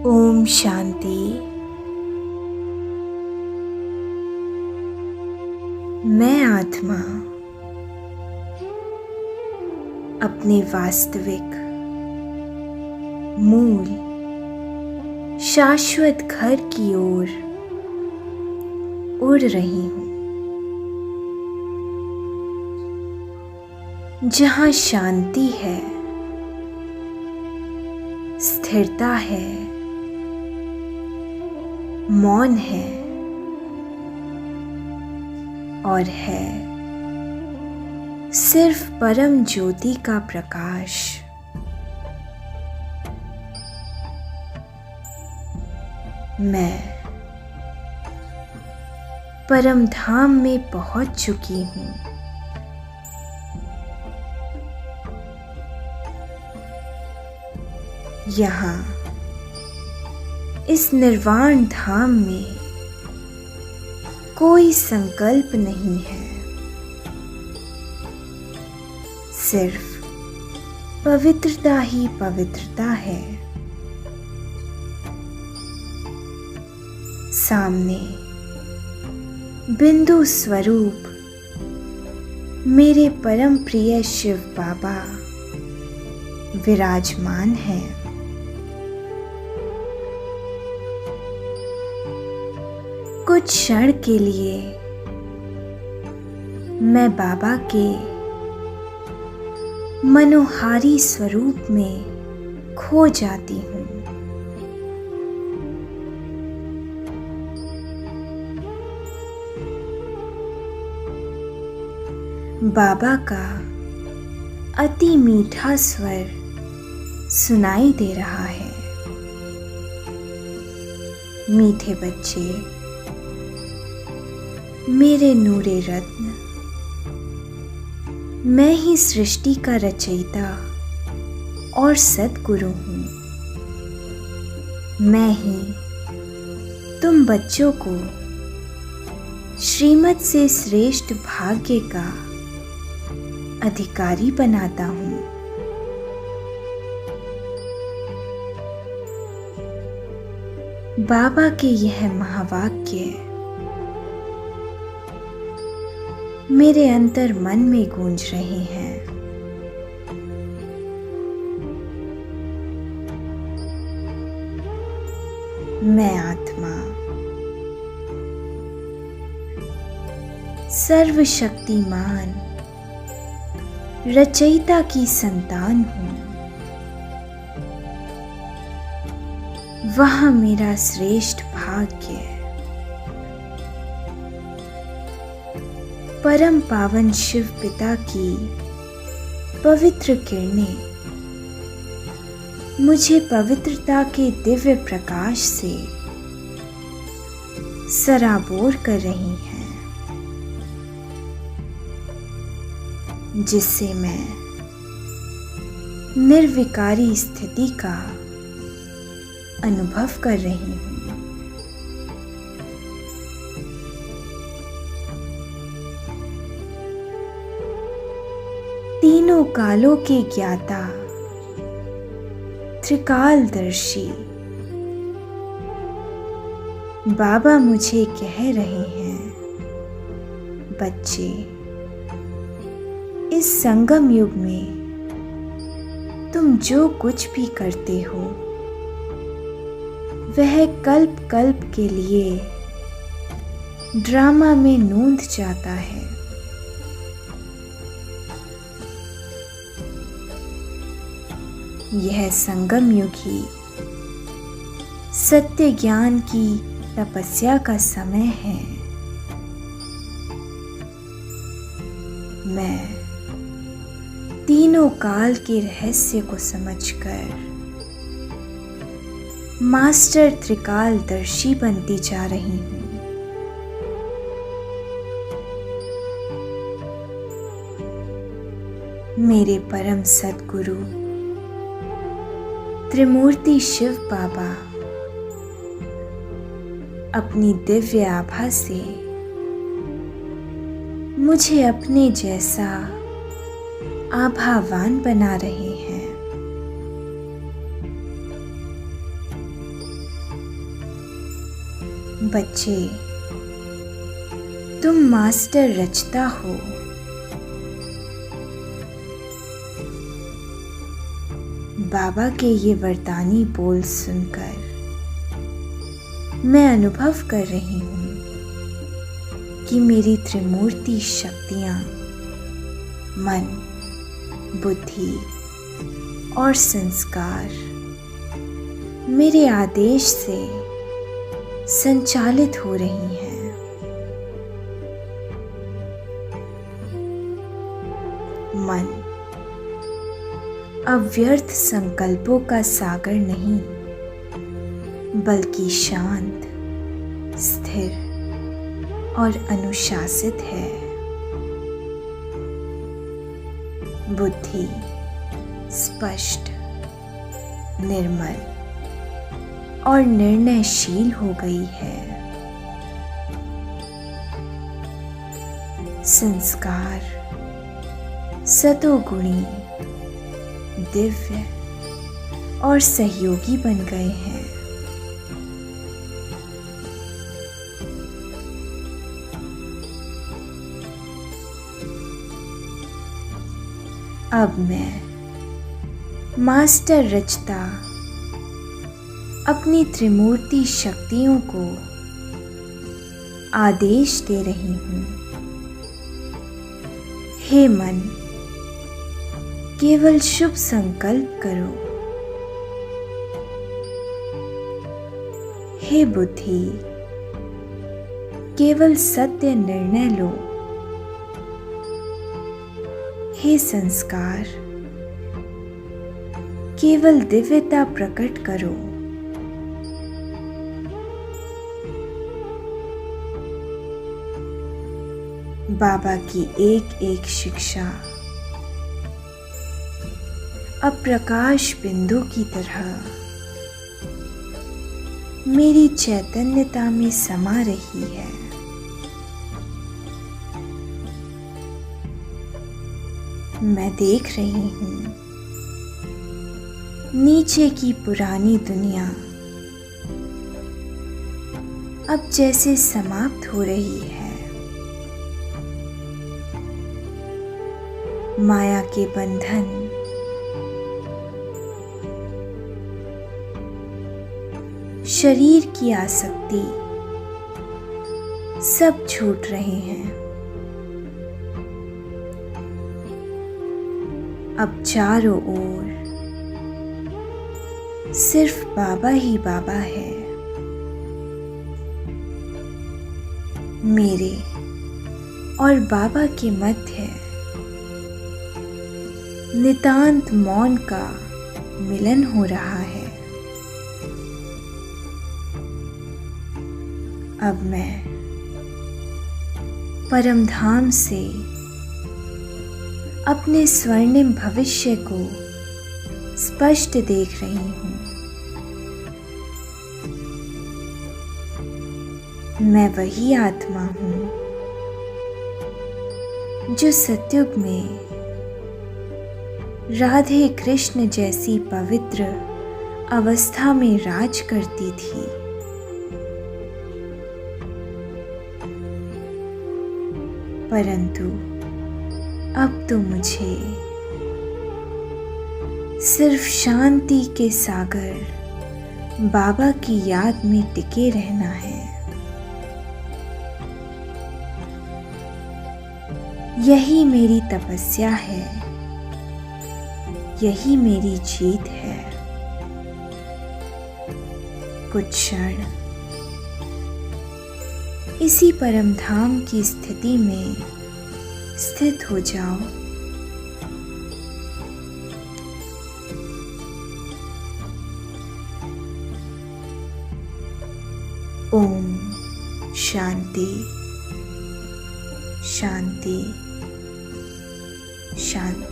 ओम शांति। मैं आत्मा अपने वास्तविक मूल शाश्वत घर की ओर उड़ रही हूँ, जहाँ शांति है, स्थिरता है, मौन है और है सिर्फ परम ज्योति का प्रकाश। मैं परम धाम में पहुंच चुकी हूँ। यहाँ इस निर्वाण धाम में कोई संकल्प नहीं है, सिर्फ पवित्रता ही पवित्रता है। सामने बिंदु स्वरूप मेरे परम प्रिय शिव बाबा विराजमान हैं। कुछ क्षण के लिए मैं बाबा के मनोहारी स्वरूप में खो जाती हूँ। बाबा का अति मीठा स्वर सुनाई दे रहा है। मीठे बच्चे, मेरे नूरे रत्न, मैं ही सृष्टि का रचयिता और सद्गुरु हूँ। मैं ही तुम बच्चों को श्रीमत से श्रेष्ठ भाग्य का अधिकारी बनाता हूँ। बाबा के यह महावाक्य मेरे अंतर मन में गूंज रहे हैं। मैं आत्मा सर्वशक्तिमान रचयिता की संतान हूँ। वह मेरा श्रेष्ठ भाग्य परम पावन शिव पिता की पवित्र किरणें मुझे पवित्रता के दिव्य प्रकाश से सराबोर कर रही हैं, जिससे मैं निर्विकारी स्थिति का अनुभव कर रही हूँ। तीनों कालों के ज्ञाता त्रिकालदर्शी बाबा मुझे कह रहे हैं, बच्चे, इस संगम युग में तुम जो कुछ भी करते हो वह कल्प कल्प के लिए ड्रामा में नूंद जाता है। यह संगम युग ही सत्य ज्ञान की तपस्या का समय है। मैं तीनों काल के रहस्य को समझकर मास्टर त्रिकालदर्शी बनती जा रही हूँ। मेरे परम सद्गुरु त्रिमूर्ति शिव बाबा अपनी दिव्य आभा से मुझे अपने जैसा आभावान बना रहे हैं। बच्चे, तुम मास्टर रचता हो। बाबा के ये वरदानी बोल सुनकर मैं अनुभव कर रही हूँ कि मेरी त्रिमूर्ति शक्तियाँ मन, बुद्धि और संस्कार मेरे आदेश से संचालित हो रही हैं। मन अव्यर्थ संकल्पों का सागर नहीं, बल्कि शांत, स्थिर और अनुशासित है। बुद्धि स्पष्ट, निर्मल और निर्णयशील हो गई है। संस्कार सतोगुणी, दिव्य और सहयोगी बन गए हैं। अब मैं मास्टर रचता अपनी त्रिमूर्ति शक्तियों को आदेश दे रही हूँ। हे मन, केवल शुभ संकल्प करो। हे बुद्धि, केवल सत्य निर्णय लो। हे संस्कार, केवल दिव्यता प्रकट करो। बाबा की एक एक शिक्षा अब प्रकाश बिंदु की तरह मेरी चैतन्यता में समा रही है। मैं देख रही हूँ नीचे की पुरानी दुनिया अब जैसे समाप्त हो रही है। माया के बंधन शरीर की आसक्ति सब छूट रहे हैं। अब चारों ओर सिर्फ बाबा ही बाबा है। मेरे और बाबा के मध्य नितांत मौन का मिलन हो रहा है। अब मैं परमधाम से अपने स्वर्णिम भविष्य को स्पष्ट देख रही हूँ। मैं वही आत्मा हूँ जो सतयुग में राधे कृष्ण जैसी पवित्र अवस्था में राज करती थी। परंतु अब तो मुझे सिर्फ शांति के सागर बाबा की याद में टिके रहना है। यही मेरी तपस्या है, यही मेरी जीत है। कुछ क्षण इसी परमधाम की स्थिति में स्थित हो जाओ। ओम शांति शांति शांति।